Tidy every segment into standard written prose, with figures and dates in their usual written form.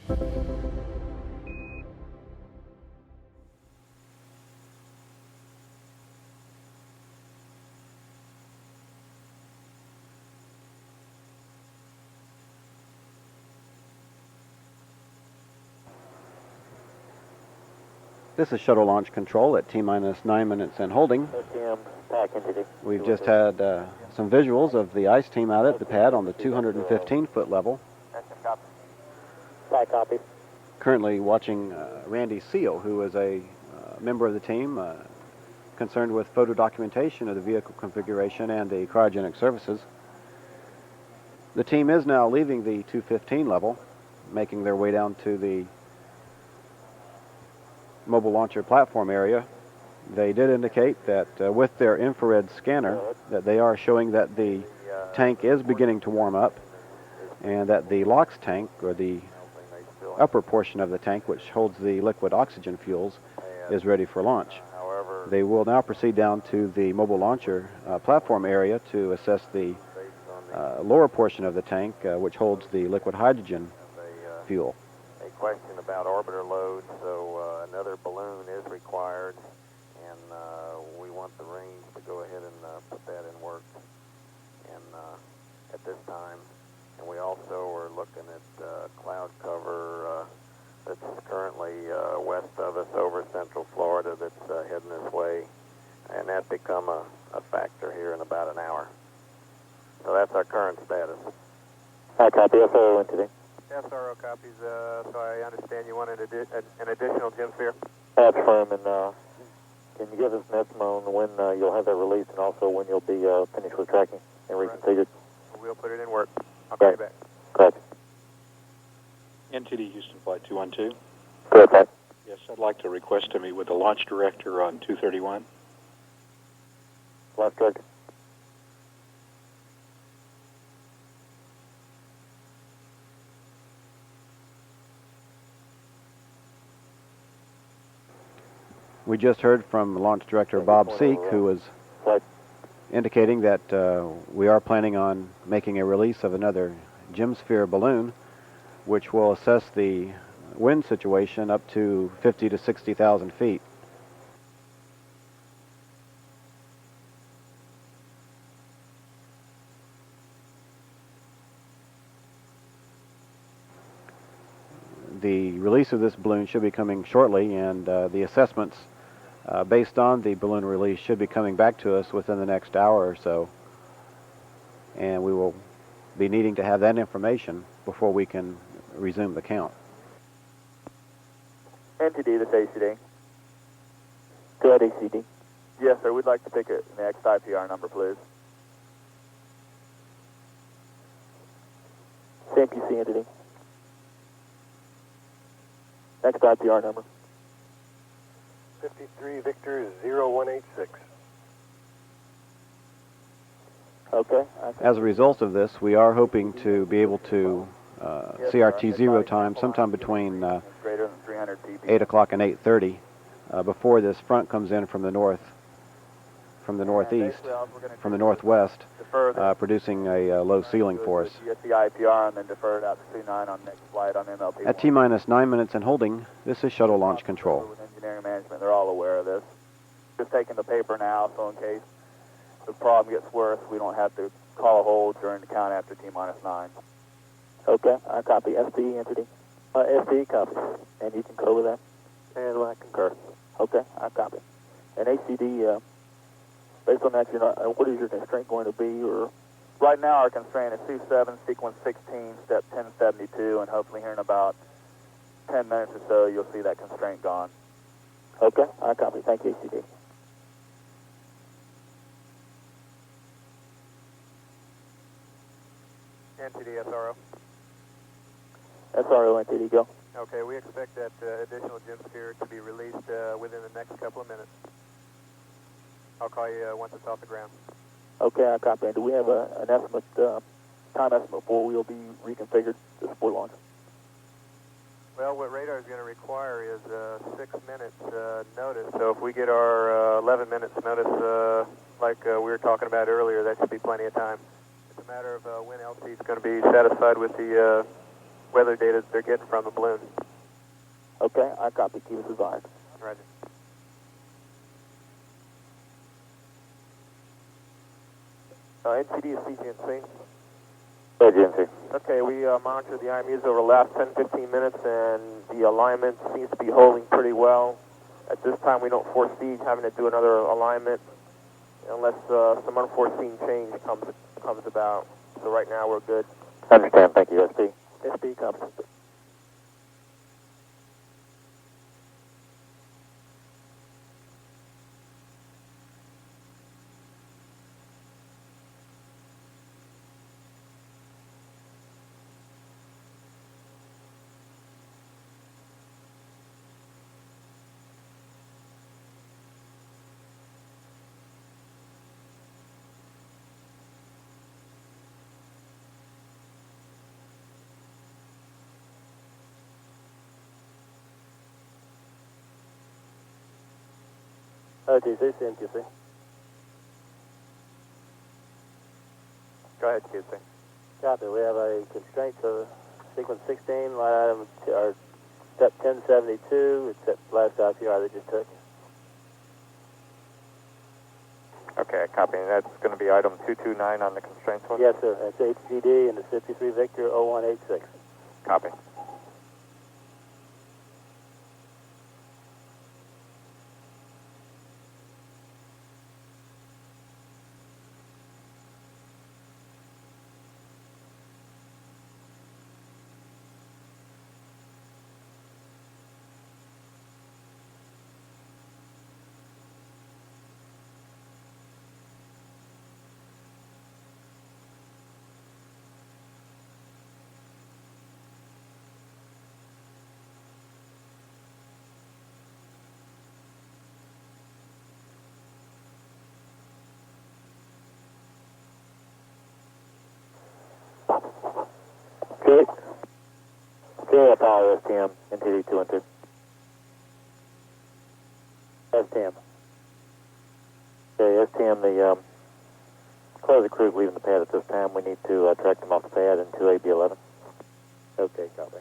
This is shuttle launch control at T-minus 9 minutes and holding. We've just had some visuals of the ICE team out at the pad on the 215-foot level. Copy. Currently watching Randy Seal, who is a member of the team concerned with photo documentation of the vehicle configuration and the cryogenic services. The team is now leaving the 215 level, making their way down to the mobile launcher platform area. They did indicate that with their infrared scanner that they are showing that the tank is beginning to warm up and that the LOX tank, or the upper portion of the tank which holds the liquid oxygen fuels, is ready for launch. They will now proceed down to the mobile launcher platform area to assess the lower portion of the tank which holds the liquid hydrogen fuel. Question about orbiter load, so another balloon is required, and we want the range to go ahead and put that in work at this time. And we also are looking at cloud cover that's currently west of us over Central Florida that's heading this way, and that become a factor here in about an hour. So that's our current status. I copy SRO entity. SRO copies, so I understand you want an additional gym sphere? That's firm, and can you give us an estimate on when you'll have that released and also when you'll be finished with tracking and reconfigured? We'll put it in work. I'll call you back. Correct. NTD Houston Flight 212. Correct, Pat. Yes, I'd like to request to meet with the launch director on 231. Launch director. We just heard from Launch Director Bob Seek, who was indicating that we are planning on making a release of another Gymsphere balloon, which will assess the wind situation up to 50 to 60,000 feet. The release of this balloon should be coming shortly, and the assessments based on the balloon release should be coming back to us within the next hour or so, and we will be needing to have that information before we can resume the count. NTD, this ACD. Go ahead, ACD. Yes, sir. We'd like to pick an next IPR number, please. Same PC entity. Next IPR number. 53 Victor 0186. Okay. As a result of this, we are hoping to be able to CRT 0 time sometime between 8 o'clock and 8:30 before this front comes in from the north, from the northeast, from the northwest, producing a low ceiling for us. Get the IPR and then defer it out to 29 on next flight on MLP. At T-minus 9 minutes and holding, this is shuttle launch control. With engineering management, they're all aware of this. Just taking the paper now, so in case the problem gets worse, we don't have to call a hold during the count after T-minus 9. Okay, I copy. SPE entity. SPE copy. And you concur with that? And I concur. Okay, I copy. And ACD, based on that, what is your constraint going to be? Or right now, our constraint is 27, sequence 16, step 1072, and hopefully here in about 10 minutes or so, you'll see that constraint gone. Okay, I copy. Thank you, ACD. NTD SRO. SRO NTD, go. Okay, we expect that additional Gymsphere to be released within the next couple of minutes. I'll call you once it's off the ground. Okay, I copy. And do we have an estimate, time estimate for we'll be reconfigured to support launch? Well, what radar is going to require is 6 minutes notice. So if we get our 11 minutes notice, like we were talking about earlier, that should be plenty of time. It's a matter of when LC is going to be satisfied with the weather data they're getting from the balloon. Okay, I copy. Keep us advised. Roger. NCD is CGNC. Hey, GNC. Okay, we monitored the IMUs over the last 10-15 minutes, and the alignment seems to be holding pretty well. At this time, we don't foresee having to do another alignment unless some unforeseen change comes about. So right now, we're good. Understand. Thank you, SP. SP comes. OTC, CMQC. Go ahead, QC. Copy. We have a constraint to sequence 16, line item, or step 1072. It's that last IPR they just took. Okay, copy. That's going to be item 229 on the constraints one? Yes, sir. That's HGD and the 53 Victor 0186. Copy. Okay. Okay, power STM, NTD 2 and 2. STM. Okay, STM, the close the crew leaving the pad at this time. We need to track them off the pad into AB11. Okay, copy.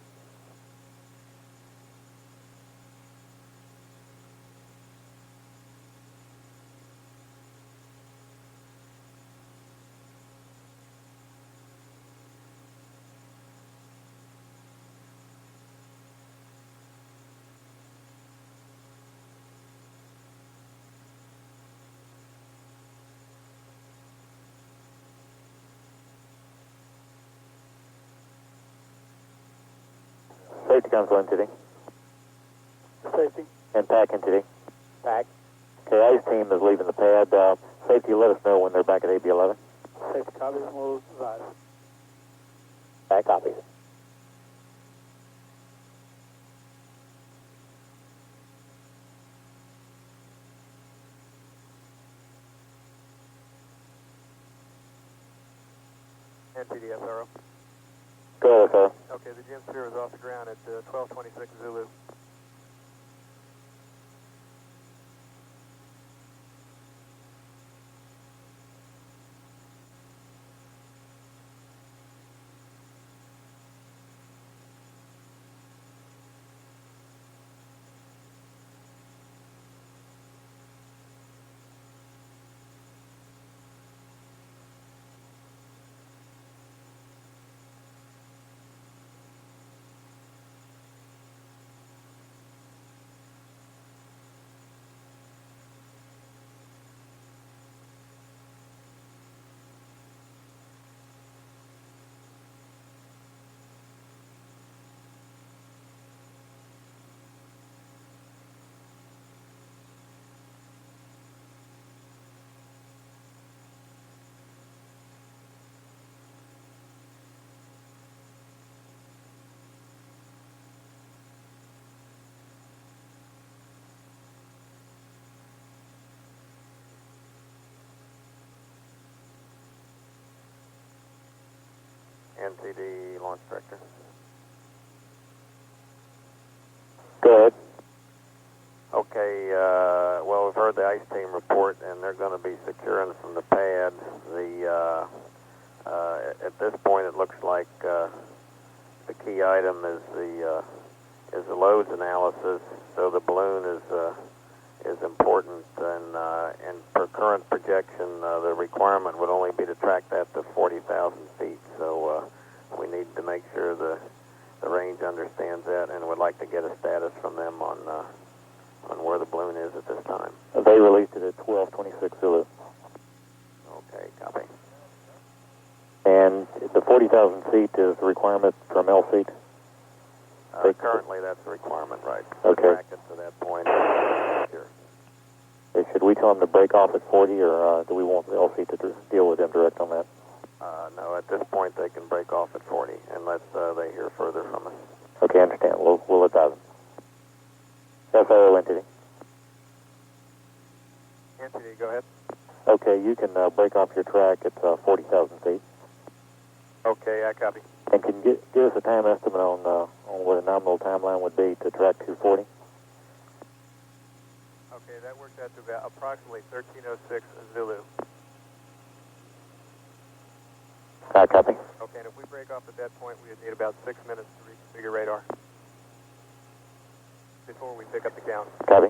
Safety console entity. Safety. And pack entity. Pack. Okay, ICE team is leaving the pad. Safety, let us know when they're back at AB11. Safety copy. We'll advise. Back copies. NTD SRO. Go ahead, sir. Okay, the Gem Sphere is off the ground at 1226 Zulu. NTD Launch Director. Go ahead. Okay, well, we've heard the ICE team report, and they're going to be securing from the pad. At this point, it looks like the key item is the loads analysis. So the balloon is important, and per current projection, the requirement would only be to track that to 40,000 feet. So we need to make sure the range understands that, and would like to get a status from them on where the balloon is at this time. They released it at 12:26 Zulu. Okay, copy. And the 40,000 feet is the requirement from L seat? Currently, that's the requirement, right? Okay. Track it to that point. Sure. Should we tell them to break off at 40, or do we want the L seat to deal with them direct on that? No, at this point, they can break off at 40 unless they hear further from us. Okay, I understand. We'll advise them. FAO entity. Entity, go ahead. Okay, you can break off your track at 40,000 feet. Okay, I copy. And can you give us a time estimate on what a nominal timeline would be to track 240? Okay, that works out to about approximately 1306 Zulu. I copy. Okay, and if we break off at that point, we would need about 6 minutes to reconfigure radar before we pick up the count. Copy.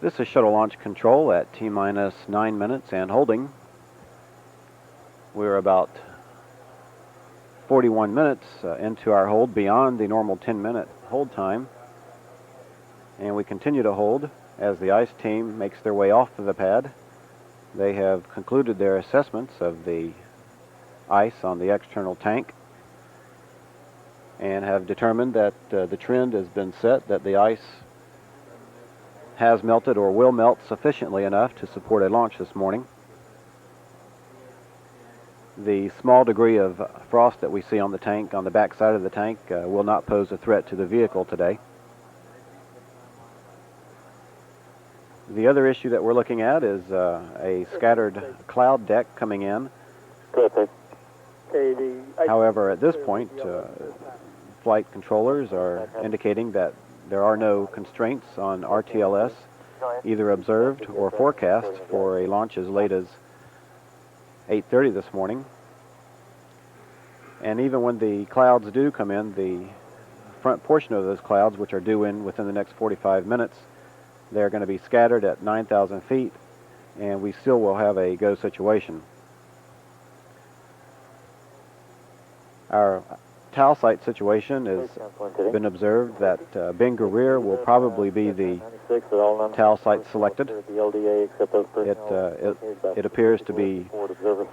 This is shuttle launch control at T-minus 9 minutes and holding. We're about 41 minutes into our hold, beyond the normal 10-minute hold time. And we continue to hold as the ICE team makes their way off of the pad. They have concluded their assessments of the ice on the external tank and have determined that the trend has been set, that the ice has melted or will melt sufficiently enough to support a launch this morning. The small degree of frost that we see on the tank, on the back side of the tank, will not pose a threat to the vehicle today. The other issue that we're looking at is a scattered cloud deck coming in. However, at this point, flight controllers are indicating that there are no constraints on RTLS, either observed or forecast, for a launch as late as 8:30 this morning. And even when the clouds do come in, the front portion of those clouds, which are due in within the next 45 minutes, they're going to be scattered at 9,000 feet, and we still will have a go situation. Our TAL site situation has been observed that Ben Guerrier will probably be the TAL site selected. It appears to be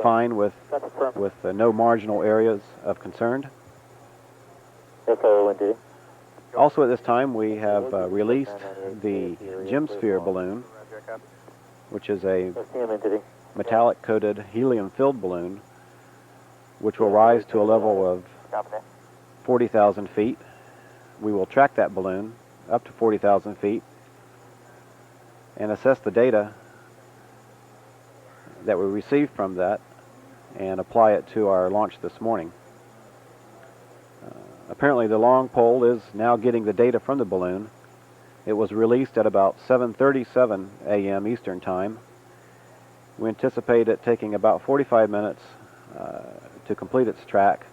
fine with no marginal areas of concern. Also at this time we have released the Gemsphere balloon, which is a metallic coated helium filled balloon, which will rise to a level of 40,000 feet. We will track that balloon up to 40,000 feet and assess the data that we receive from that and apply it to our launch this morning. Apparently the long pole is now getting the data from the balloon. It was released at about 7:37 a.m. Eastern Time. We anticipate it taking about 45 minutes to complete its track,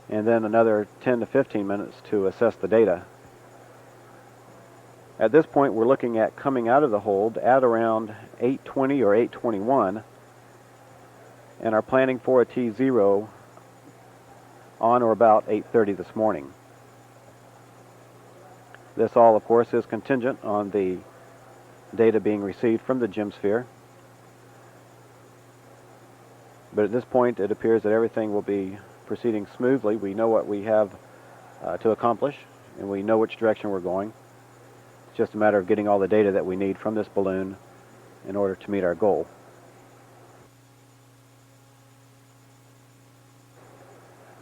and then another 10 to 15 minutes to assess the data. At this point, we're looking at coming out of the hold at around 8:20 or 8:21, and are planning for a T0 on or about 8:30 this morning. This all, of course, is contingent on the data being received from the Gemsphere. But at this point, it appears that everything will be proceeding smoothly. We know what we have to accomplish, and we know which direction we're going. It's just a matter of getting all the data that we need from this balloon in order to meet our goal.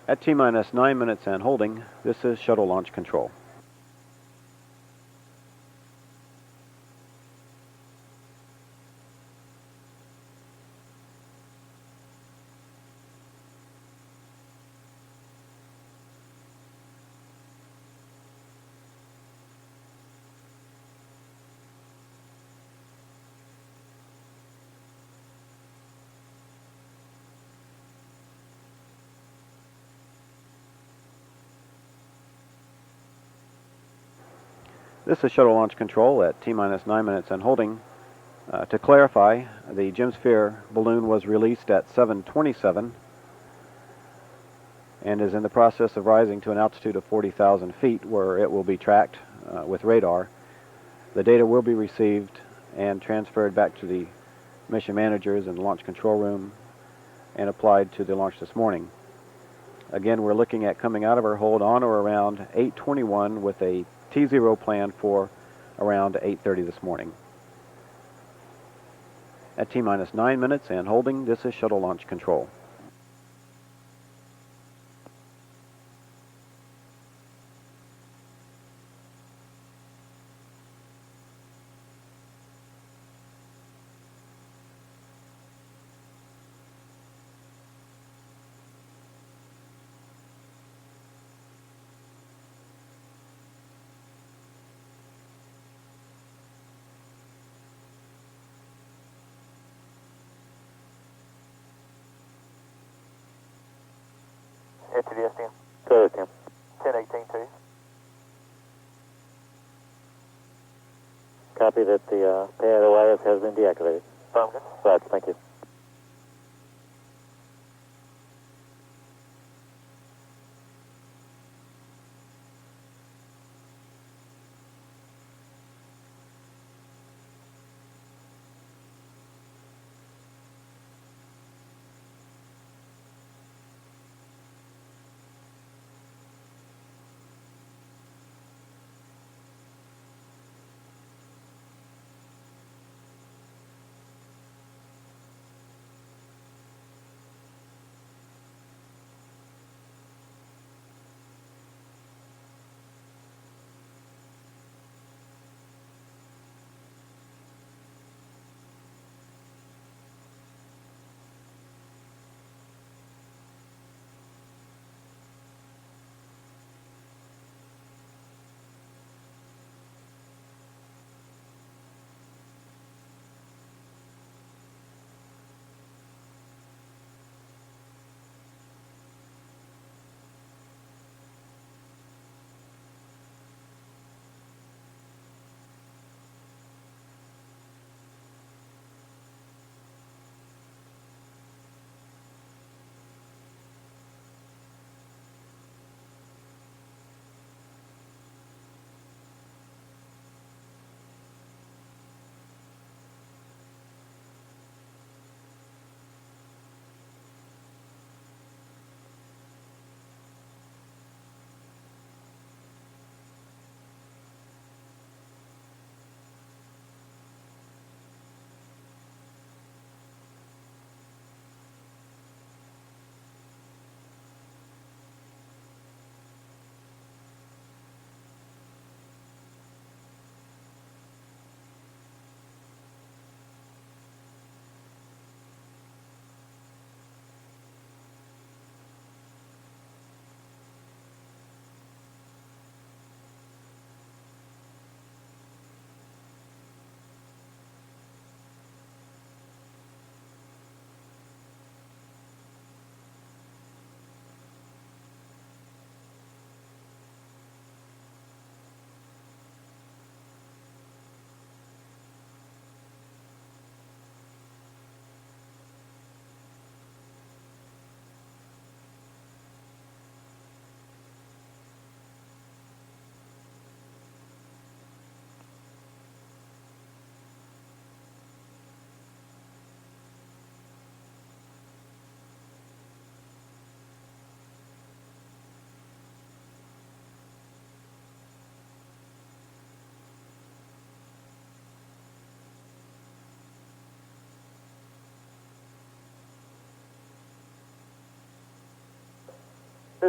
At T-minus 9 minutes and holding, this is shuttle launch control. This is shuttle launch control at T-minus 9 minutes and holding. To clarify, the Gemsphere balloon was released at 7:27 and is in the process of rising to an altitude of 40,000 feet, where it will be tracked with radar. The data will be received and transferred back to the mission managers in the launch control room and applied to the launch this morning. Again, we're looking at coming out of our hold on or around 8:21 with a T0 planned for around 8:30 this morning. At T-minus 9 minutes and holding, this is shuttle launch control. STS 10. Good, Tim. 10:18-2. Copy that the payload OIS has been deactivated. Affirmative. Right, thank you.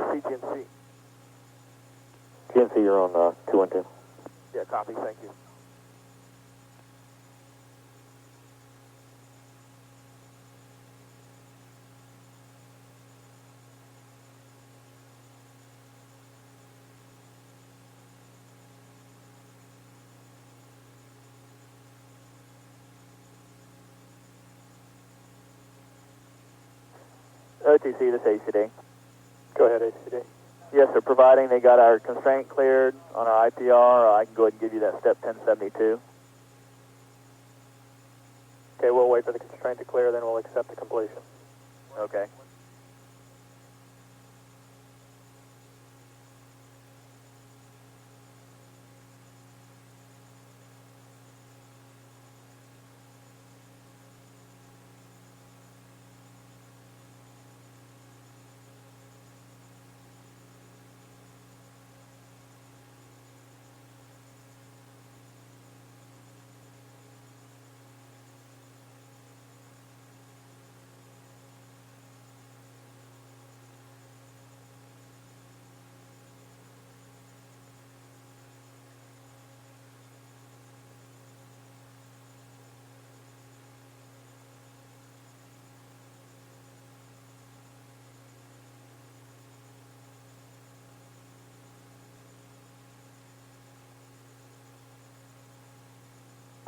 CTNC. GNC, you're on 212. Yeah, copy, thank you. OTC, this ACD. Go ahead, ACD. Yes, sir. Providing they got our constraint cleared on our IPR, I can go ahead and give you that step 1072. Okay, we'll wait for the constraint to clear, then we'll accept the completion. Okay.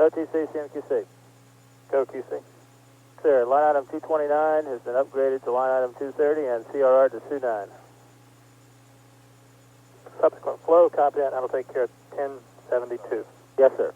OTC, CMQC. Go, QC. Sir, line item 229 has been upgraded to line item 230 and CRR to SU9. Subsequent flow, copy that, and that'll take care of 1072. Yes, sir.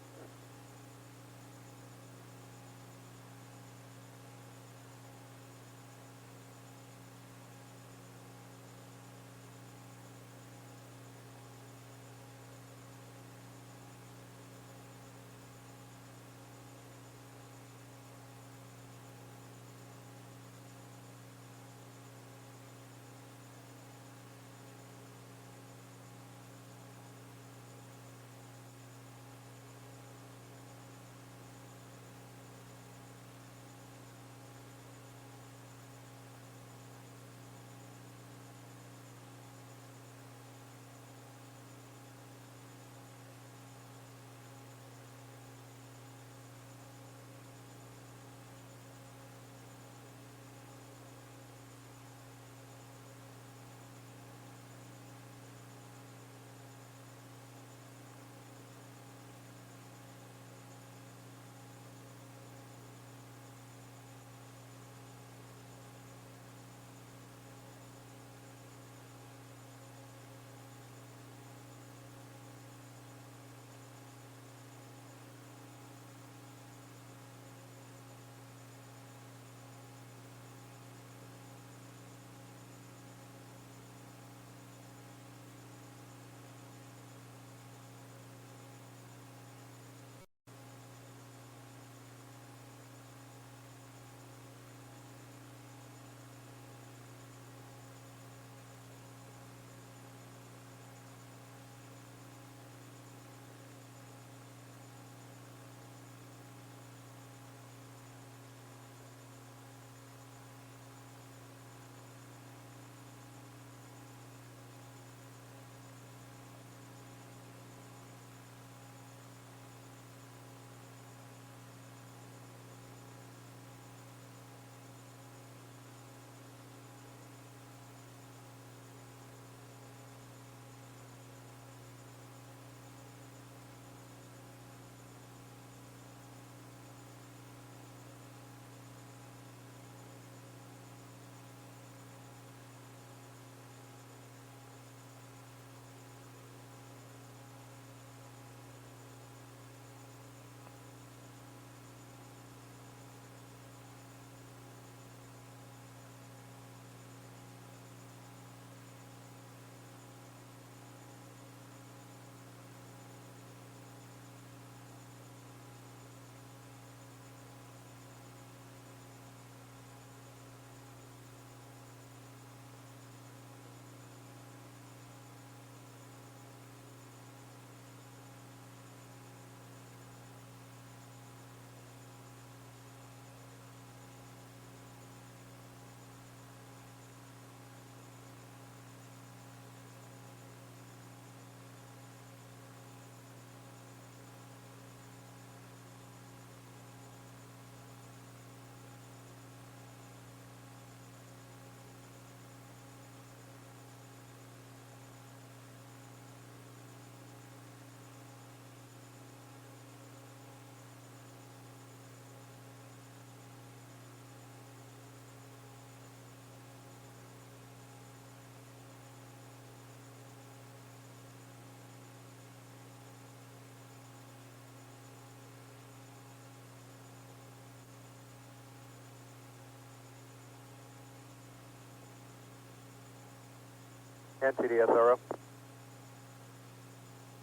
NTDSRO.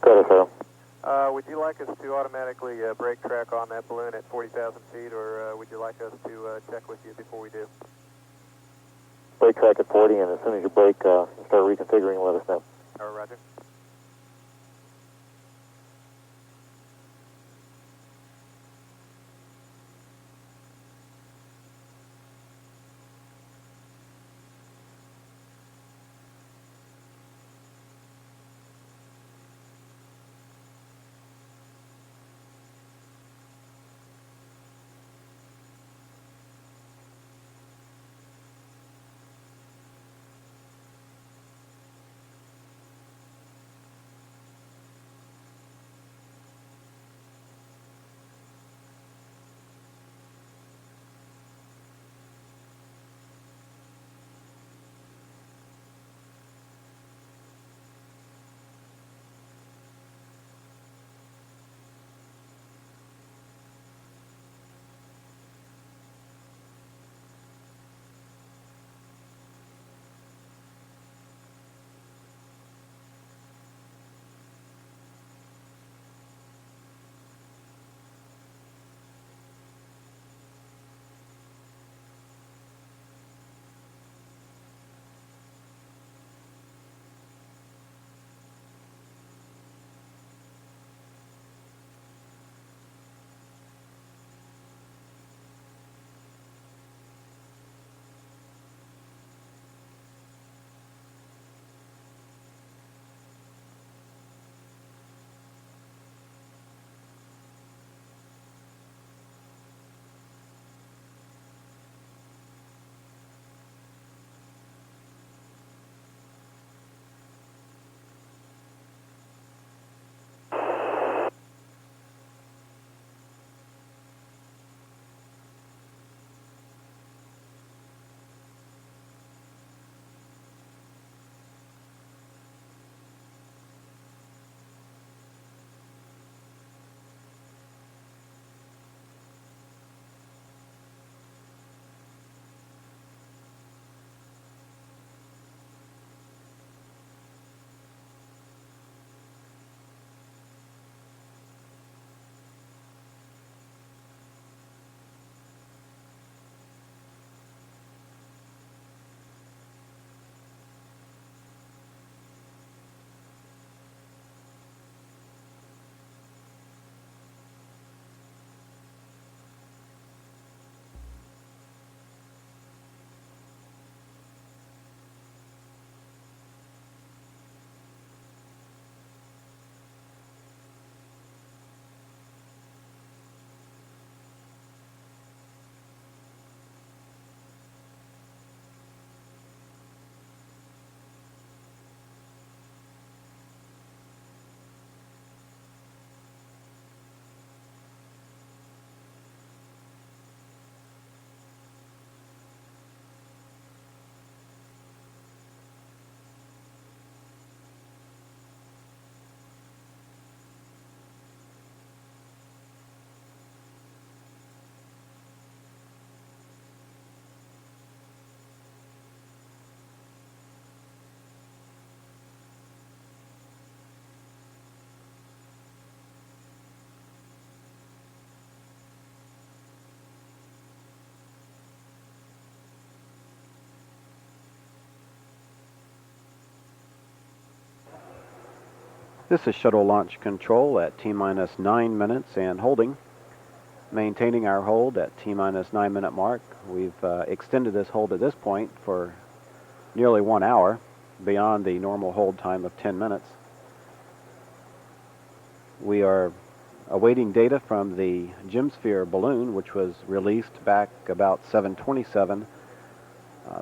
Good, SRO. Would you like us to automatically brake track on that balloon at 40,000 feet, or would you like us to check with you before we do? Brake track at 40, and as soon as you brake, start reconfiguring and let us know. All right, roger. This is shuttle launch control at T-minus 9 minutes and holding. Maintaining our hold at T-minus 9 minute mark. We've extended this hold at this point for nearly 1 hour, beyond the normal hold time of 10 minutes. We are awaiting data from the Gemsphere balloon, which was released back about 7:27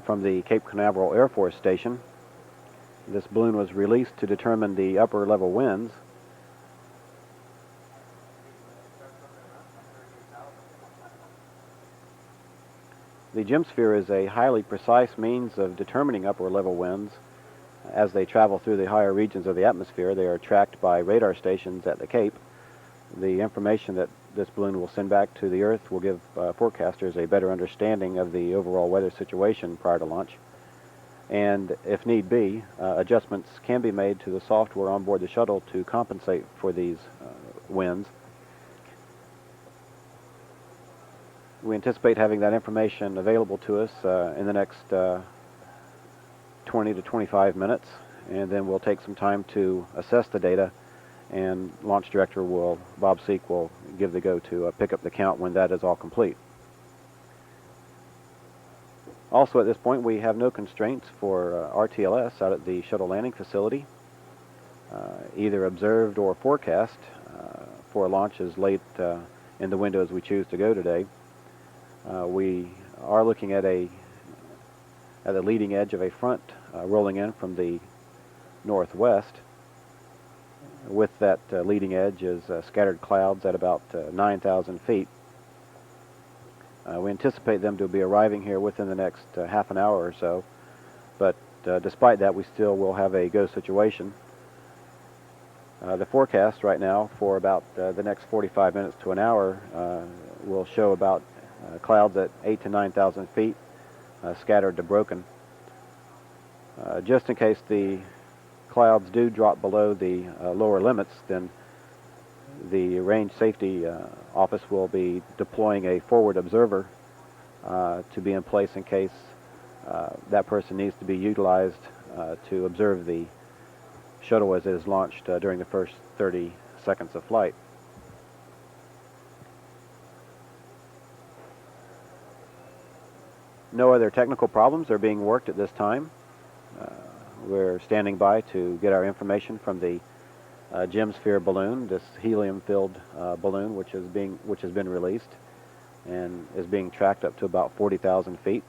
from the Cape Canaveral Air Force Station. This balloon was released to determine the upper level winds. The Gemsphere is a highly precise means of determining upper level winds. As they travel through the higher regions of the atmosphere, they are tracked by radar stations at the Cape. The information that this balloon will send back to the Earth will give forecasters a better understanding of the overall weather situation prior to launch. and if need be, adjustments can be made to the software on board the shuttle to compensate for these winds. We anticipate having that information available to us in the next 20 to 25 minutes, and then we'll take some time to assess the data, and Launch Director Bob Seek will give the go to pick up the count when that is all complete. Also, at this point, we have no constraints for RTLS out at the shuttle landing facility, either observed or forecast for launch as late in the window as we choose to go today. We are looking at the leading edge of a front rolling in from the northwest. With that leading edge is scattered clouds at about 9,000 feet. We anticipate them to be arriving here within the next half an hour or so, but despite that, we still will have a go situation. The forecast right now for about the next 45 minutes to an hour will show about clouds at 8,000 to 9,000 feet, scattered to broken. Just in case the clouds do drop below the lower limits, then the range safety office will be deploying a forward observer to be in place in case that person needs to be utilized to observe the shuttle as it is launched during the first 30 seconds of flight. No other technical problems are being worked at this time. We're standing by to get our information from the Gemsphere balloon, this helium-filled balloon which has been released and is being tracked up to about 40,000 feet.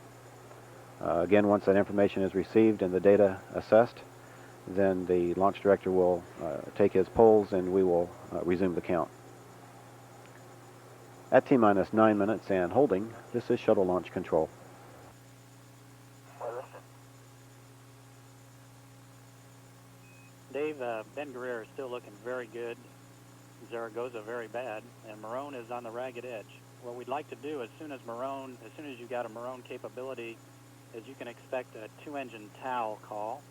Again, once that information is received and the data assessed, then the launch director will take his polls and we will resume the count. At T-minus 9 minutes and holding, this is shuttle launch control. Dave, Ben Guerrier is still looking very good. Zaragoza very bad, and Marone is on the ragged edge. What we'd like to do as soon as you got a Marone capability, is you can expect a 2-engine TOW call,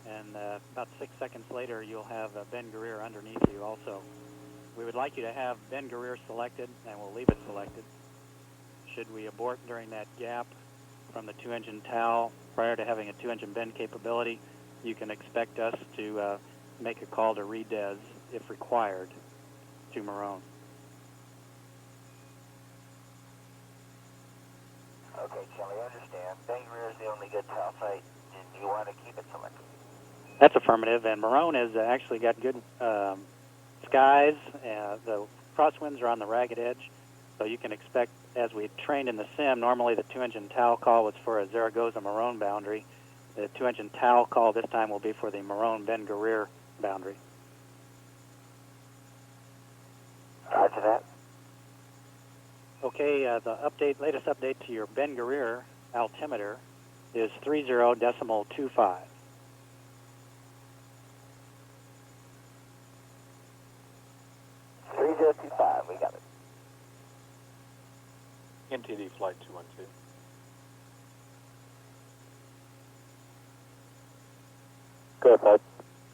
and about 6 seconds later you'll have Ben Guerrier underneath you also. We would like you to have Ben Guerrier selected, and we'll leave it selected. Should we abort during that gap from the 2-engine TOW prior to having a 2-engine Ben capability, you can expect us to make a call to redez if required to Marone. Okay, Kelly, I understand. Ben Guerrier is the only good TOW site. Do you want to keep it selected? That's affirmative, and Marone has actually got good skies. The crosswinds are on the ragged edge, so you can expect, as we trained in the sim, normally the 2-engine TOW call was for a Zaragoza-Marone boundary. The 2-engine TOW call this time will be for the Marone-Ben Guerrier boundary. Roger that. Okay, the latest update to your Ben Guerrier altimeter is 30.25. We got it. NTD Flight 212. Clarified.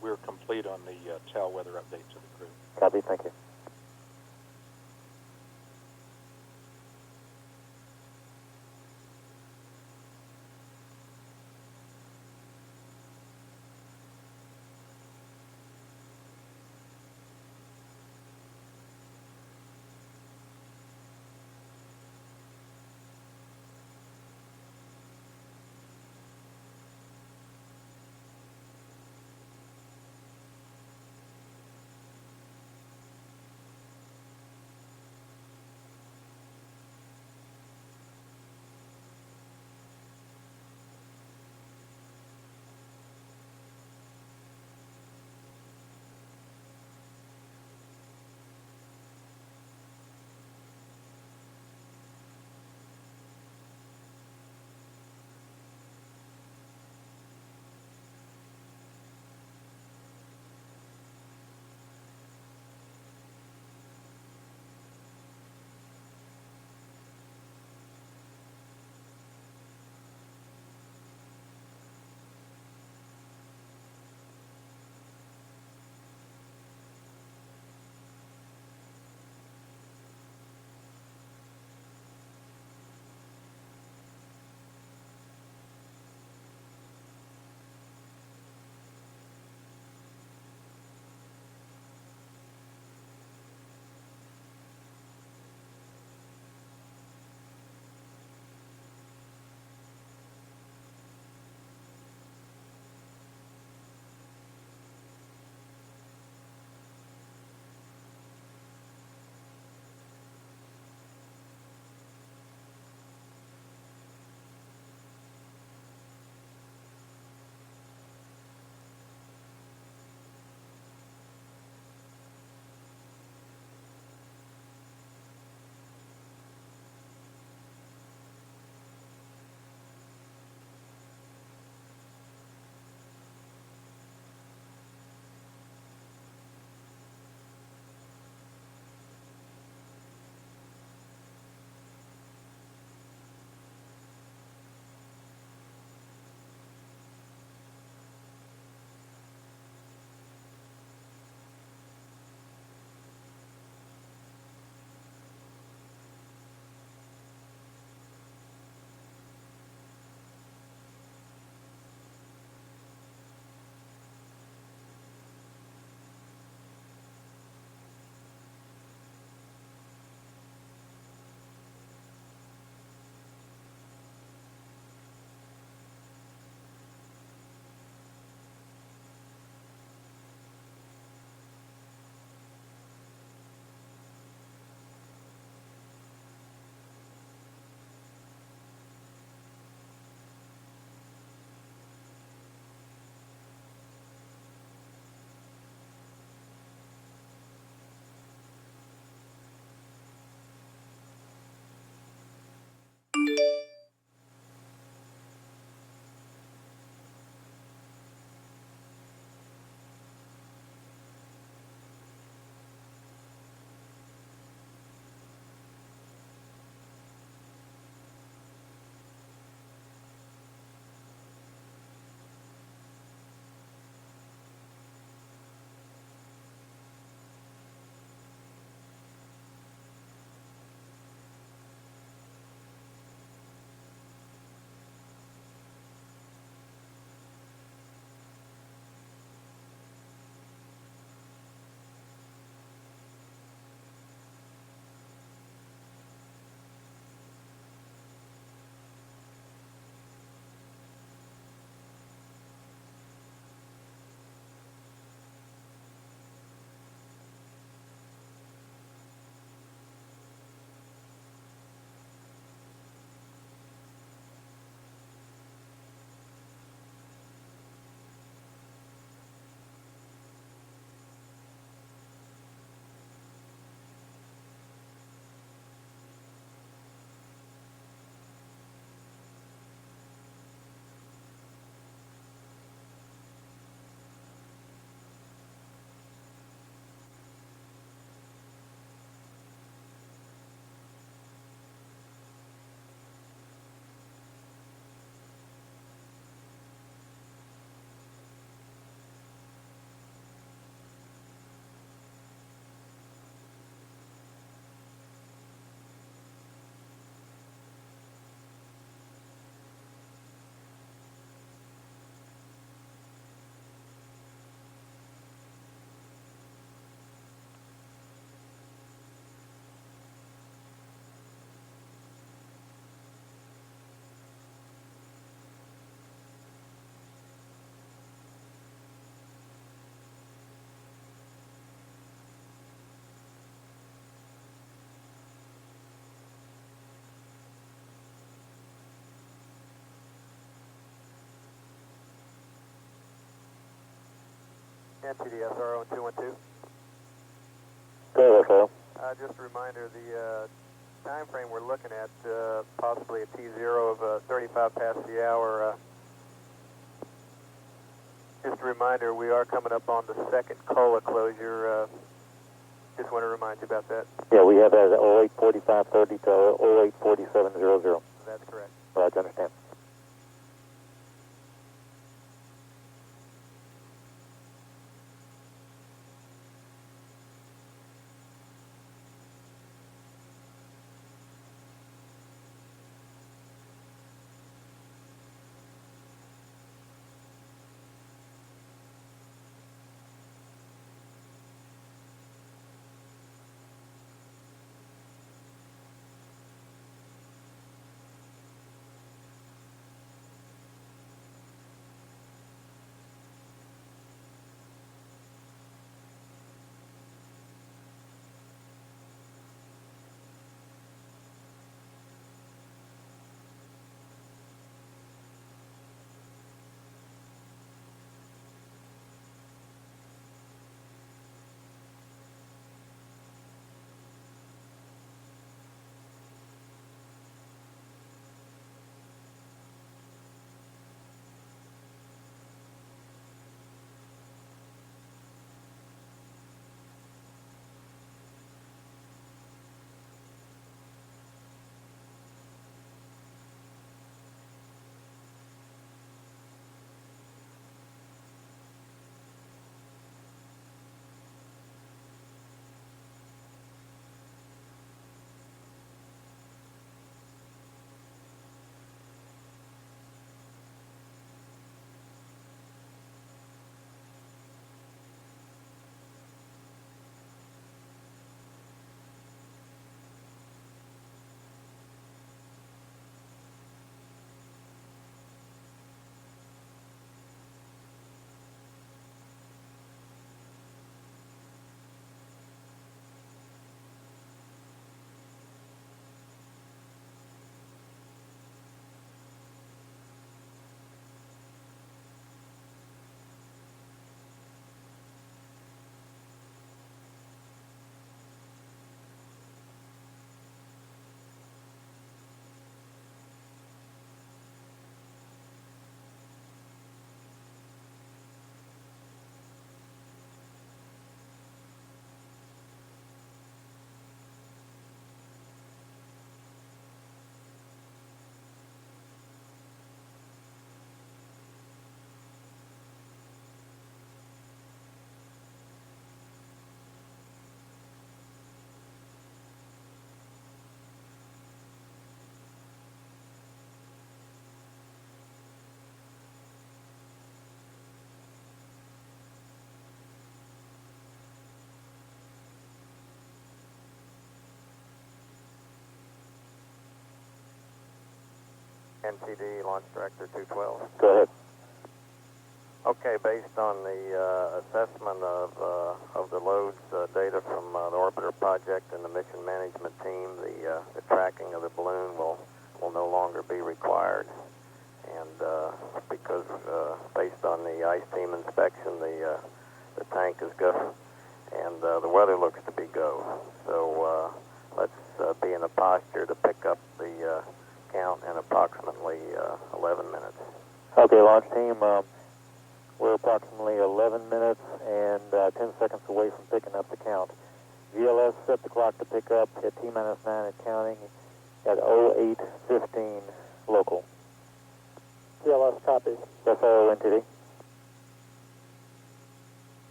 We're complete on the TOW weather update to the crew. Copy, thank you. NTD SRO on 212. Go ahead, Phil. Just a reminder, the time frame we're looking at, possibly a T0 of 35 past the hour. Just a reminder, we are coming up on the second COLA closure. Just want to remind you about that. Yeah, we have that at 084530 to 084700. That's correct. Right, I understand. NTD Launch Director 212. Go ahead. Okay, based on the assessment of the loads data from the orbiter project and the mission management team, the tracking of the balloon will no longer be required. And because based on the ice team inspection, the tank is go, and the weather looks to be go. So let's be in a posture to pick up the count in approximately 11 minutes. Okay, launch team, we're approximately 11 minutes and 10 seconds away from picking up the count. VLS set the clock to pick up at T-9 and counting at 08:15 local. VLS copies. SRO NTD.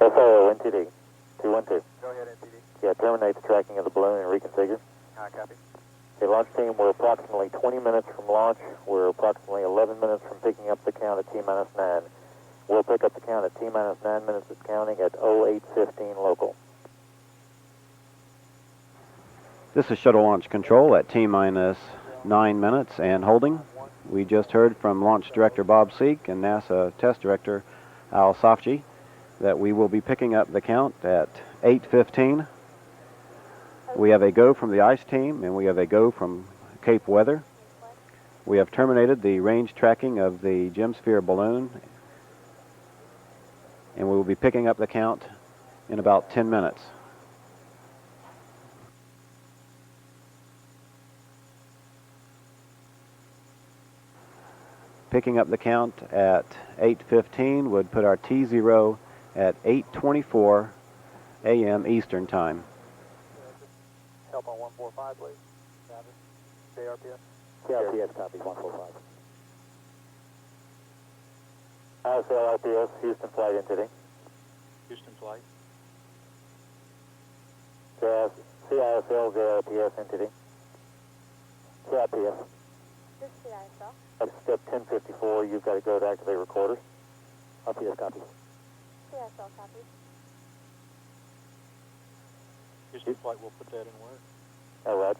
SRO NTD. 212. Go ahead, NTD. Yeah, terminate the tracking of the balloon and reconfigure. Copy. Okay, launch team, we're approximately 20 minutes from launch. We're approximately 11 minutes from picking up the count at T-9. We'll pick up the count at T-9 minutes of counting at 08:15 local. This is Shuttle Launch Control at T-9 minutes and holding. We just heard from Launch Director Bob Seek and NASA Test Director Al Safji that we will be picking up the count at 8:15. We have a go from the ice team and we have a go from Cape Weather. We have terminated the range tracking of the Gemsphere balloon and we will be picking up the count in about 10 minutes. Picking up the count at 8:15 would put our T0 at 8:24 a.m. Eastern Time. Help on 145, please. Copy. JRPS. JRPS copy, 145. ISL RPS, Houston flight entity. Houston flight. CISL JRPS entity. CIPS. This is CISL. At step 1054, you've got to go to activate recorders. RPS copy. CISL copy. Houston flight, we'll put that in work. All right.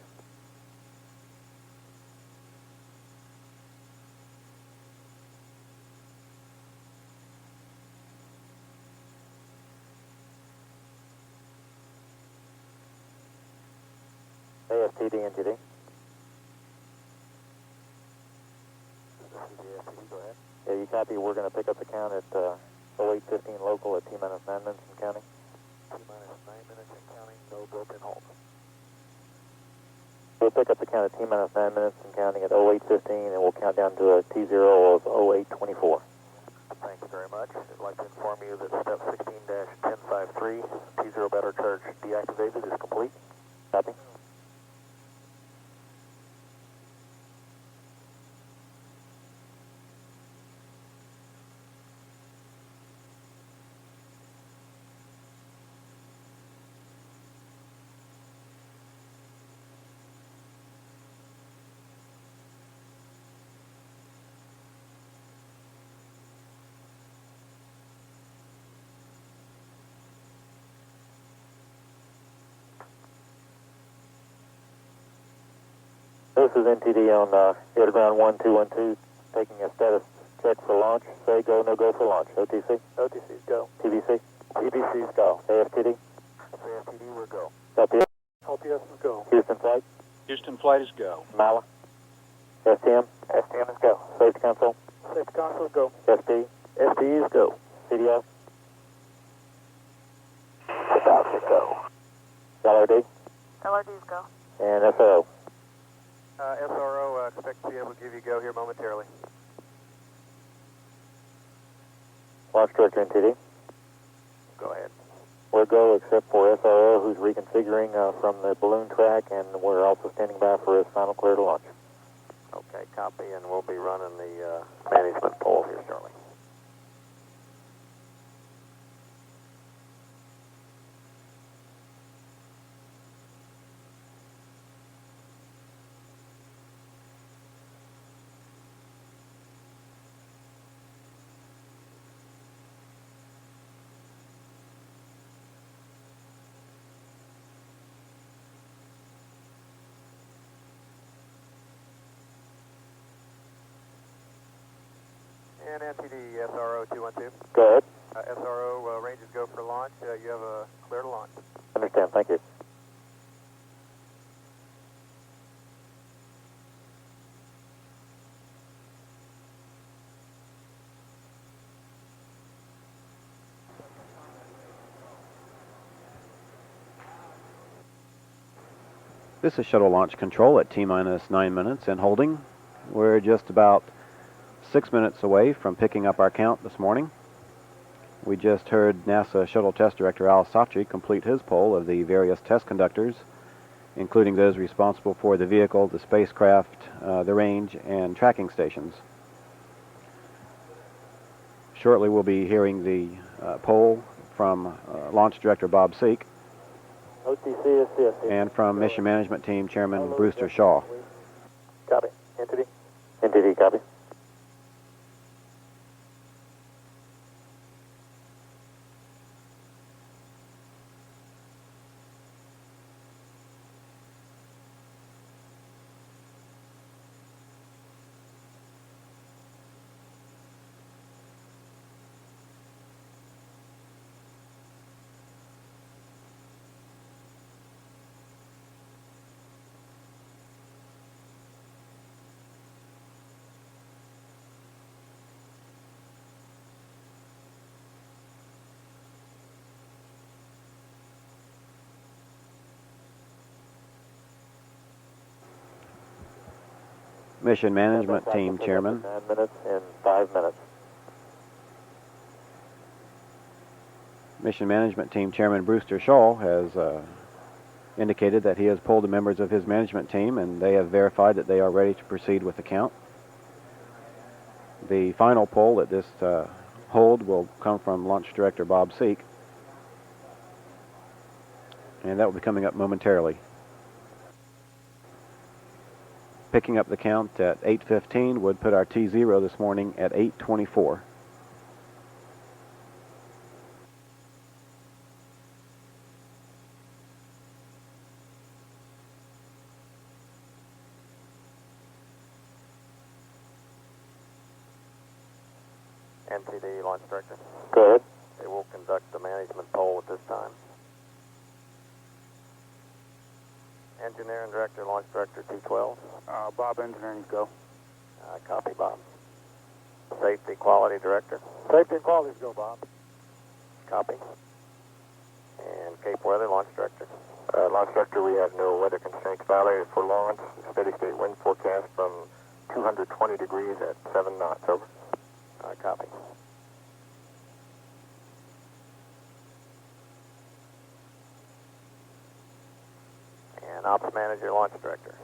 AFTD entity. Go ahead. Yeah, you copy. We're going to pick up the count at 08:15 local at T-minus 9 minutes in counting. T-minus 9 minutes and counting, no built-in hold. We'll pick up the count at T-minus 9 minutes and counting at 08:15, and we'll count down to a T0 of 08:24. Thank you very much. I'd like to inform you that step 16-1053, T0 battery charge deactivated, is complete. Copy. This is NTD on air to ground 1212, taking a status check for launch. Say go, no go for launch. OTC? OTC's go. TVC? TBC's go. AFTD? AFTD, we're go. LPS? LPS is go. Houston flight? Houston flight is go. MALA? STM? STM is go. Safety console? Safety console is go. SP? SP is go. CDO? About to go. LRD? LRD's go. And SRO? SRO, expect to be able to give you go here momentarily. Launch director NTD? Go ahead. We're go except for SRO, who's reconfiguring from the balloon track, and we're also standing by for his final clear to launch. Okay, copy, and we'll be running the management poll here shortly. And NTD, SRO 212. Go ahead. SRO, ranges go for launch. You have a clear to launch. Understand, thank you. This is shuttle launch control at T-minus 9 minutes and holding. We're just about 6 minutes away from picking up our count this morning. We just heard NASA Shuttle Test Director Al Safji complete his poll of the various test conductors, including those responsible for the vehicle, the spacecraft, the range, and tracking stations. Shortly we'll be hearing the poll from Launch Director Bob Seek OTC is CSC. and from Mission Management Team Chairman Brewster Shaw. Copy. NTD. NTD, copy. Mission Management Team Chairman 9 minutes and 5 minutes. Mission Management Team Chairman Brewster Shaw has indicated that he has pulled the members of his management team, and they have verified that they are ready to proceed with the count. The final pull at this hold will come from Launch Director Bob Seek, and that will be coming up momentarily. Picking up the count at 8:15 would put our T0 this morning at 8:24. NTD Launch Director. Go ahead. They will conduct the management poll at this time. Engineering Director, Launch Director 212. Bob, engineering, go. Copy, Bob. Safety Quality Director. Safety and quality, go, Bob. Copy. And Cape Weather, Launch Director. Launch Director, we have no weather constraints violated for launch. Steady state wind forecast from 220 degrees at 7 knots, over. Copy. And Ops Manager, Launch Director.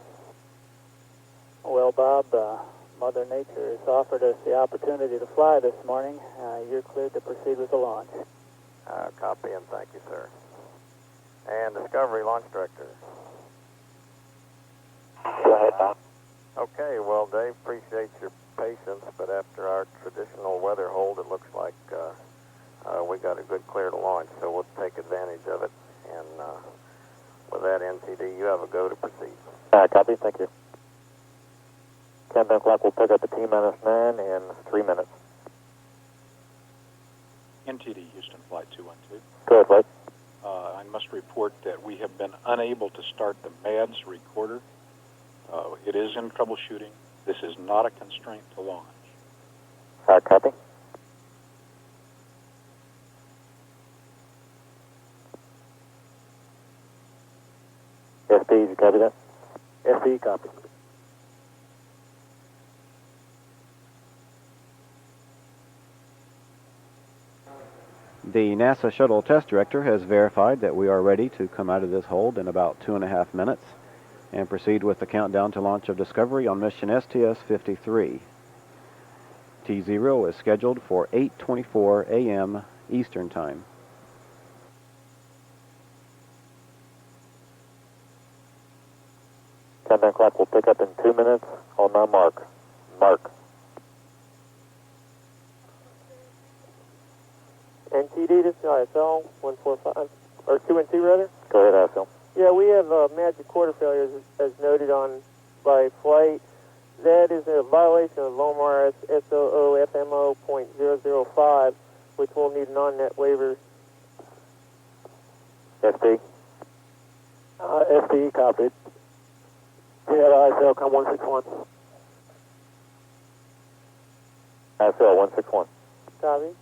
Well, Bob, Mother Nature has offered us the opportunity to fly this morning. You're cleared to proceed with the launch. Copy and thank you, sir. And Discovery, Launch Director. Go ahead, Bob. Okay, well, Dave, appreciate your patience, but after our traditional weather hold, it looks like we got a good clear to launch, so we'll take advantage of it. And with that, NTD, you have a go to proceed. Copy, thank you. Countdown clock will pick up at T-9 in 3 minutes. NTD Houston Flight 212. Go ahead, Blake. I must report that we have been unable to start the MADS recorder. It is in troubleshooting. This is not a constraint to launch. Copy. SP, you copy that? SP, copy. The NASA Shuttle Test Director has verified that we are ready to come out of this hold in about 2.5 minutes and proceed with the countdown to launch of Discovery on mission STS-53. T0 is scheduled for 8:24 a.m. Eastern Time. Countdown clock will pick up in 2 minutes on my mark. Mark. NTD, this is ISL 145, or 212 rather. Go ahead, ISL. Yeah, we have magic quarter failures as noted on by flight. That is a violation of LOMAR SOO FMO .005, which will need an on-net waiver. SP? SP copied. We have ISL come 161. ISL 161. Copy.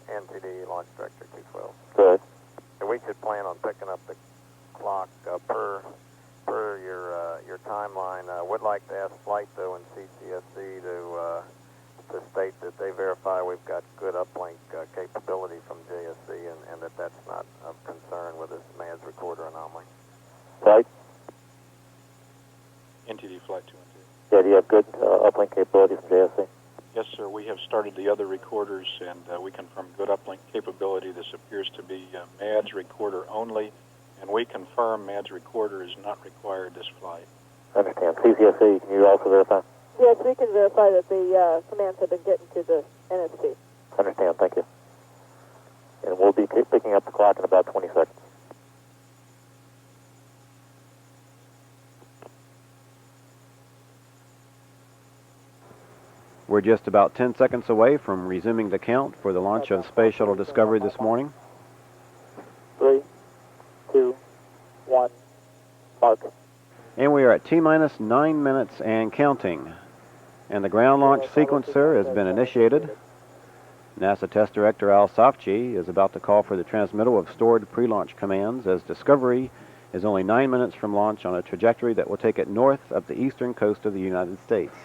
NTD Launch Director 212. Good. And we should plan on picking up the clock per your timeline. Would like to ask Flight though and CCSC to state that they verify we've got good uplink capability from JSC and that that's not of concern with this MADS recorder anomaly. Flight? NTD Flight 212. Yeah, do you have good uplink capability from JSC? Yes, sir. We have started the other recorders, and we confirm good uplink capability. This appears to be MADS recorder only, and we confirm MADS recorder is not required this flight. I understand. CCSC, can you also verify? Yes, we can verify that the commands have been getting to the NSP. Understand, thank you. And we'll be picking up the clock in about 20 seconds. We're just about 10 seconds away from resuming the count for the launch of Space Shuttle Discovery this morning. 3, 2, 1. at T-minus 9 minutes and counting, and the ground launch sequencer has been initiated. NASA Test Director Al Safchi is about to call for the transmittal of stored pre-launch commands, as Discovery is only 9 minutes from launch on a trajectory that will take it north of the eastern coast of the United States.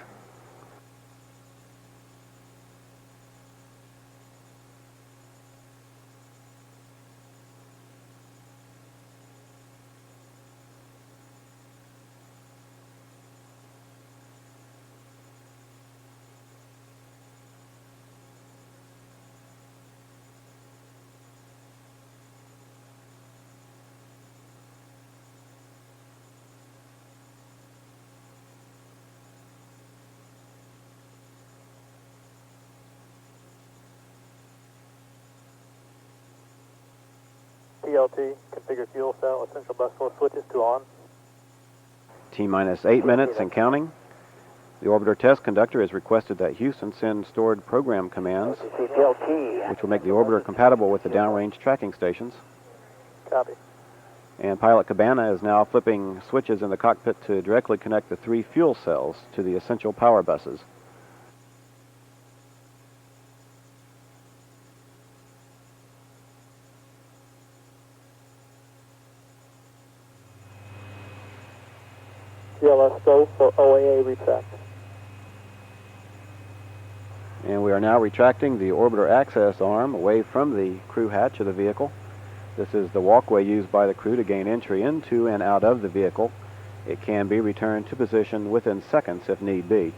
TLT, configure fuel cell, essential bus source switches to on. T-minus 8 minutes and counting. The orbiter test conductor has requested that Houston send stored program commands, which will make the orbiter compatible with the downrange tracking stations. Copy. And pilot Cabana is now flipping switches in the cockpit to directly connect the 3 fuel cells to the essential power buses. GLS go for OAA retract. And we are now retracting the orbiter access arm away from the crew hatch of the vehicle. This is the walkway used by the crew to gain entry into and out of the vehicle. It can be returned to position within seconds if need be.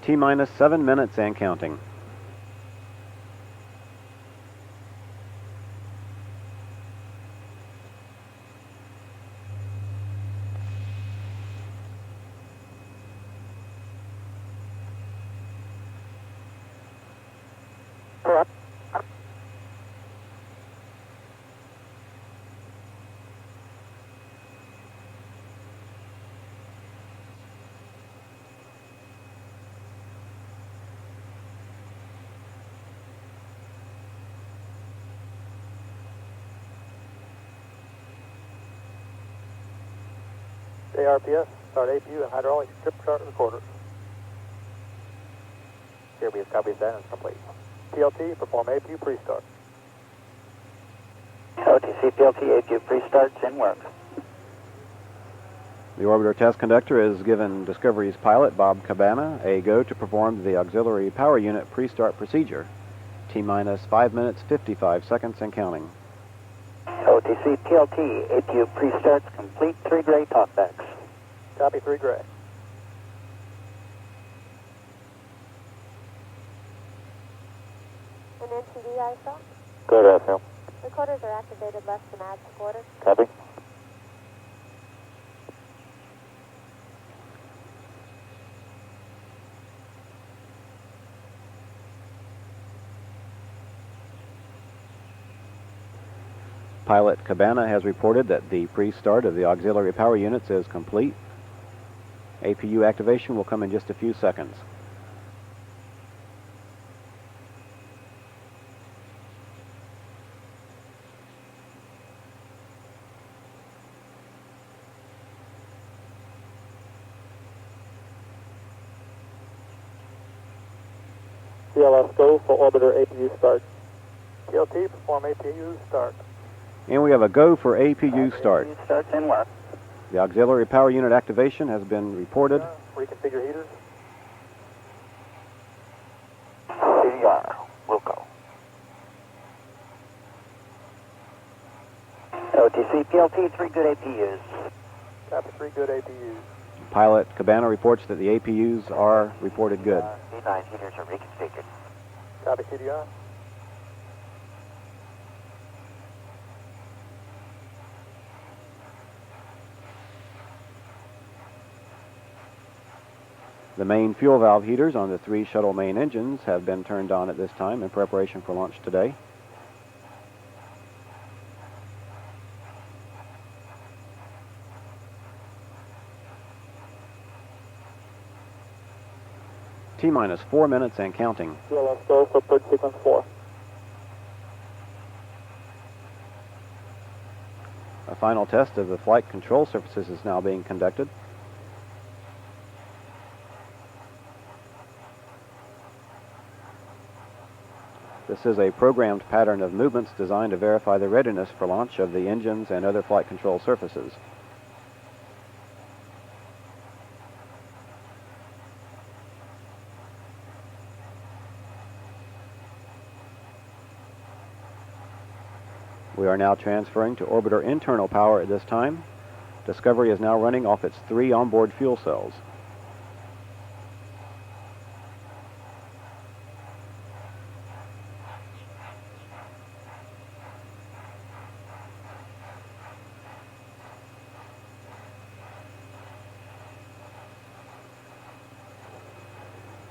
T-minus 7 minutes and counting. ARPS, start APU and hydraulic strip chart recorder. CRBS copies that and it's complete. PLT, perform APU pre-start. OTC PLT APU pre-starts in work. The orbiter test conductor has given Discovery's pilot, Bob Cabana, a go to perform the auxiliary power unit pre-start procedure. T-minus 5 minutes, 55 seconds and counting. OTC PLT APU pre-starts complete. 3 gray talkbacks. Copy, 3 gray. An NTD ISO. Go to FM. Recorders are activated less than add supported. Copy. Pilot Cabana has reported that the pre-start of the auxiliary power units is complete. APU activation will come in just a few seconds. CLS go for orbiter APU start. PLT, perform APU start. And we have a go for APU start. APU starts in work. The auxiliary power unit activation has been reported. Reconfigure heaters. CDR, Wilco. OTC PLT, 3 good APUs. Copy, 3 good APUs. Pilot Cabana reports that the APUs are reported good. V9 heaters are reconfigured. Copy, CDR. The main fuel valve heaters on the 3 shuttle main engines have been turned on at this time in preparation for launch today. T-minus 4 minutes and counting. VLS go for purge sequence 4. A final test of the flight control surfaces is now being conducted. This is a programmed pattern of movements designed to verify the readiness for launch of the engines and other flight control surfaces. We are now transferring to orbiter internal power at this time. Discovery is now running off its 3 onboard fuel cells.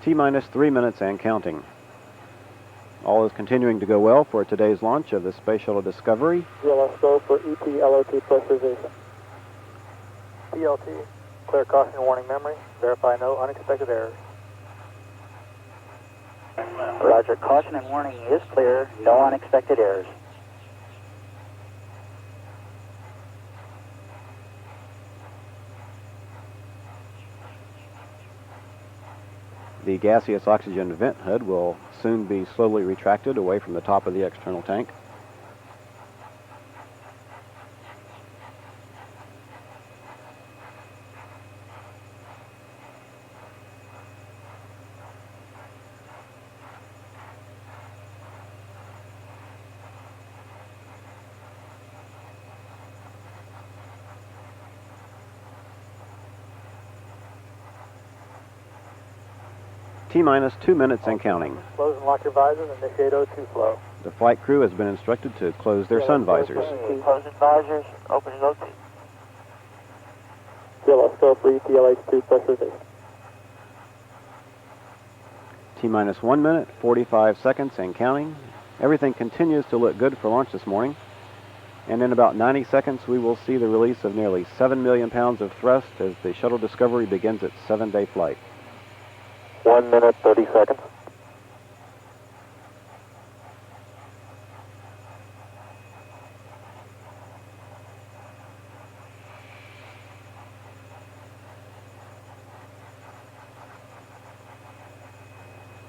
T-minus 3 minutes and counting. All is continuing to go well for today's launch of the Space Shuttle Discovery. VLS go for ET LOT pressurization. PLT, clear caution warning memory. Verify no unexpected errors. Roger, caution and warning is clear. No unexpected errors. The gaseous oxygen vent hood will soon be slowly retracted away from the top of the external tank. T-minus 2 minutes and counting. Close and lock your visors. Initiate O2 flow. The flight crew has been instructed to close their sun visors. Closing visors, opening O2. VLS go for ETLH2 pressurization. T-minus 1 minute, 45 seconds and counting. Everything continues to look good for launch this morning. And in about 90 seconds, we will see the release of nearly 7 million pounds of thrust as the Shuttle Discovery begins its 7-day flight. 1 minute, 30 seconds.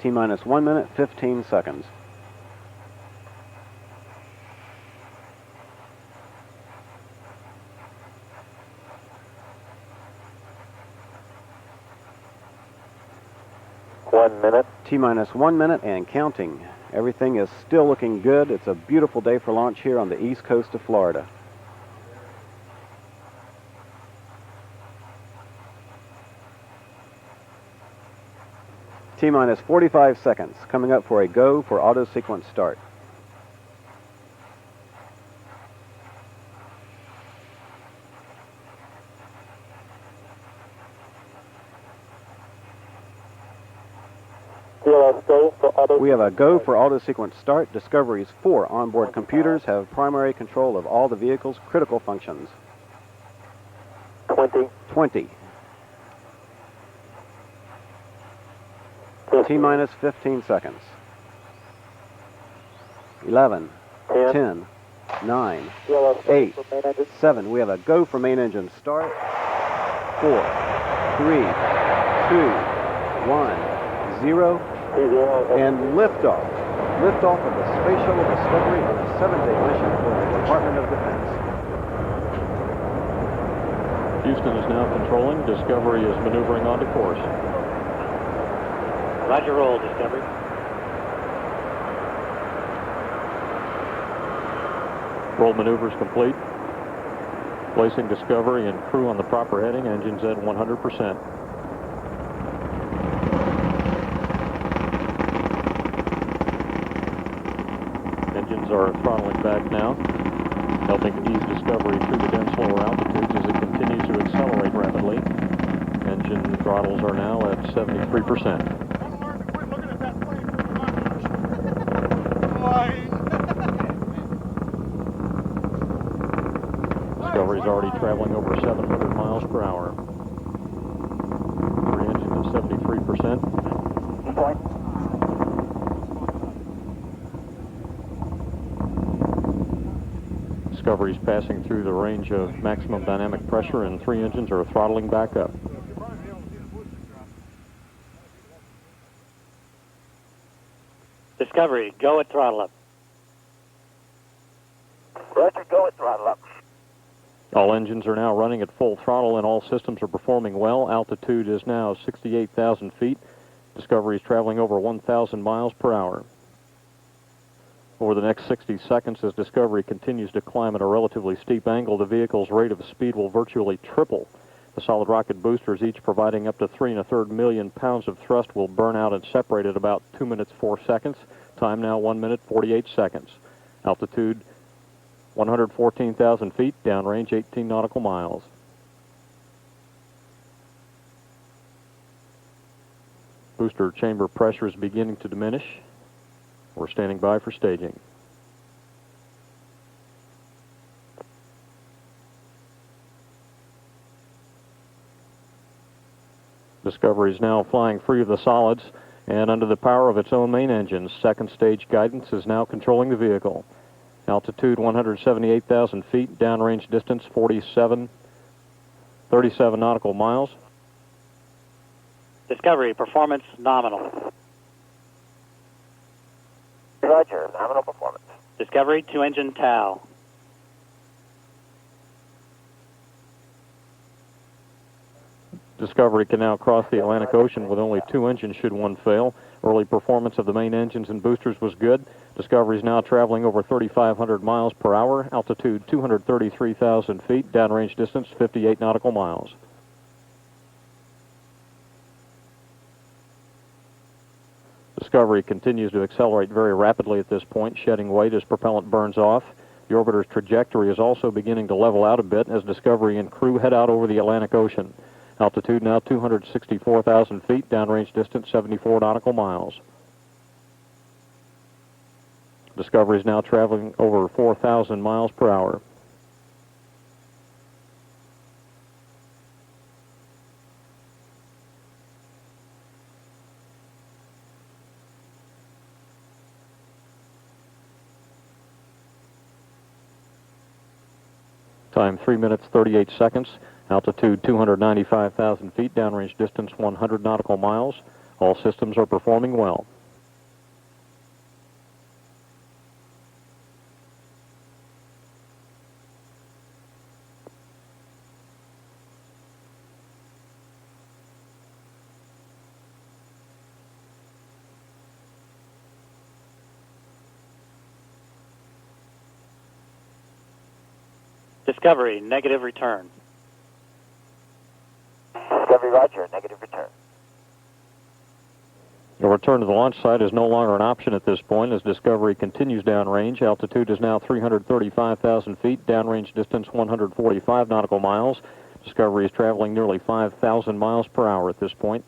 T-minus 1 minute, 15 seconds. T-minus 1 minute and counting. Everything is still looking good. It's a beautiful day for launch here on the east coast of Florida. T-minus 45 seconds. Coming up for a go for auto sequence start. We have a go for auto sequence start. Discovery's 4 onboard computers have primary control of all the vehicle's critical functions. 20. T-minus 15 seconds. 11, 10, 9, 8, 7. We have a go for main engine start. 4, 3, 2, 1, 0. And liftoff. Liftoff of the Space Shuttle Discovery on a 7-day mission for the Department of Defense. Houston is now controlling. Discovery is maneuvering onto course. Roger, roll, Discovery. Roll maneuvers complete. Placing Discovery and crew on the proper heading. Engines at 100%. Engines are throttling back now, helping ease Discovery through the dense lower altitudes as it continues to accelerate rapidly. Engine throttles are now at 73%. Discovery is already traveling over 700 miles per hour. Rear engine is 73%. Discovery's passing through the range of maximum dynamic pressure, and 3 engines are throttling back up. Discovery, go at throttle up. Roger, go at throttle up. All engines are now running at full throttle, and all systems are performing well. Altitude is now 68,000 feet. Discovery is traveling over 1,000 miles per hour. Over the next 60 seconds, as Discovery continues to climb at a relatively steep angle, the vehicle's rate of speed will virtually triple. The solid rocket boosters, each providing up to 3 1/3 million pounds of thrust, will burn out and separate at about 2 minutes 4 seconds. Time now 1 minute 48 seconds. Altitude 114,000 feet, downrange 18 nautical miles. Booster chamber pressure is beginning to diminish. We're standing by for staging. Discovery is now flying free of the solids and under the power of its own main engines. Second stage guidance is now controlling the vehicle. Altitude 178,000 feet, downrange distance 37 nautical miles. Discovery, performance nominal. Roger, nominal performance. Discovery, 2-engine TOW. Discovery can now cross the Atlantic Ocean with only 2 engines should one fail. Early performance of the main engines and boosters was good. Discovery is now traveling over 3,500 miles per hour. Altitude 233,000 feet. Downrange distance 58 nautical miles. Discovery continues to accelerate very rapidly at this point, shedding weight as propellant burns off. The orbiter's trajectory is also beginning to level out a bit as Discovery and crew head out over the Atlantic Ocean. Altitude now 264,000 feet, downrange distance 74 nautical miles. Discovery is now traveling over 4,000 miles per hour. Time 3 minutes 38 seconds. Altitude 295,000 feet, downrange distance 100 nautical miles. All systems are performing well. Discovery, negative return. Discovery, roger, negative return. A return to the launch site is no longer an option at this point as Discovery continues downrange. Altitude is now 335,000 feet, downrange distance 145 nautical miles. Discovery is traveling nearly 5,000 miles per hour at this point.